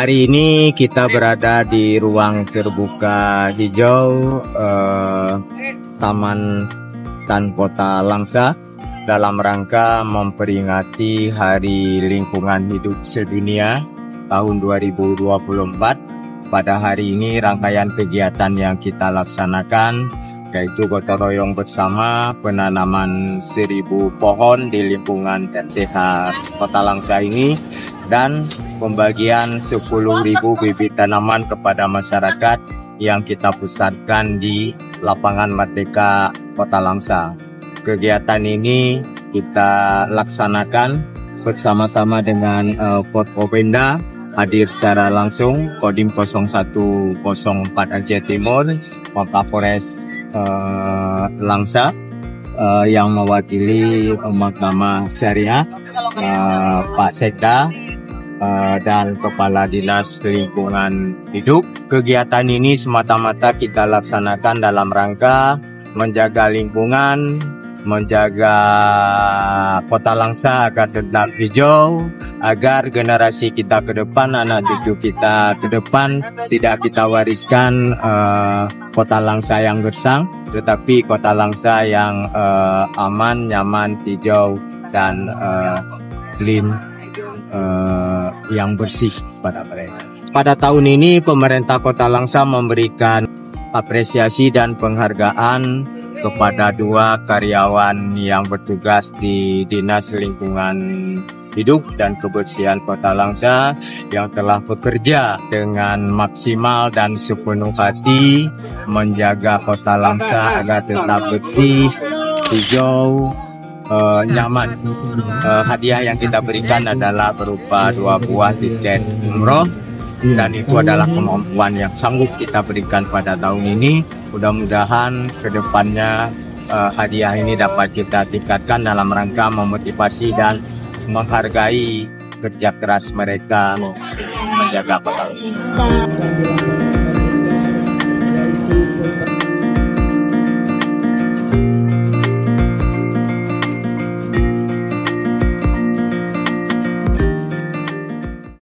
Hari ini kita berada di ruang terbuka hijau Taman Tan Kota Langsa dalam rangka memperingati Hari Lingkungan Hidup Sedunia tahun 2024. Pada hari ini rangkaian kegiatan yang kita laksanakan yaitu gotong royong bersama penanaman 1000 pohon di lingkungan RTH Kota Langsa ini dan pembagian 10.000 bibit tanaman kepada masyarakat yang kita pusatkan di lapangan Merdeka Kota Langsa. Kegiatan ini kita laksanakan bersama-sama dengan Forkopimda hadir secara langsung, Kodim 0104 Aceh Timur, Kapolres Langsa yang mewakili Mahkamah Syariah, Pak Sekda dan Kepala Dinas Lingkungan Hidup. Kegiatan ini semata-mata kita laksanakan dalam rangka menjaga lingkungan, menjaga Kota Langsa agar tetap hijau, agar generasi kita ke depan, anak cucu kita ke depan tidak kita wariskan Kota Langsa yang gersang, tetapi Kota Langsa yang aman, nyaman, hijau dan clean, yang bersih pada mereka. Pada tahun ini pemerintah Kota Langsa memberikan apresiasi dan penghargaan kepada 2 karyawan yang bertugas di Dinas Lingkungan Hidup dan Kebersihan Kota Langsa yang telah bekerja dengan maksimal dan sepenuh hati menjaga Kota Langsa agar tetap bersih, hijau, nyaman. Hadiah yang kita berikan adalah berupa 2 buah tiket umroh, dan itu adalah kemampuan yang sanggup kita berikan pada tahun ini. Mudah-mudahan kedepannya hadiah ini dapat kita tingkatkan dalam rangka memotivasi dan menghargai kerja keras mereka menjaga Kota Langsa.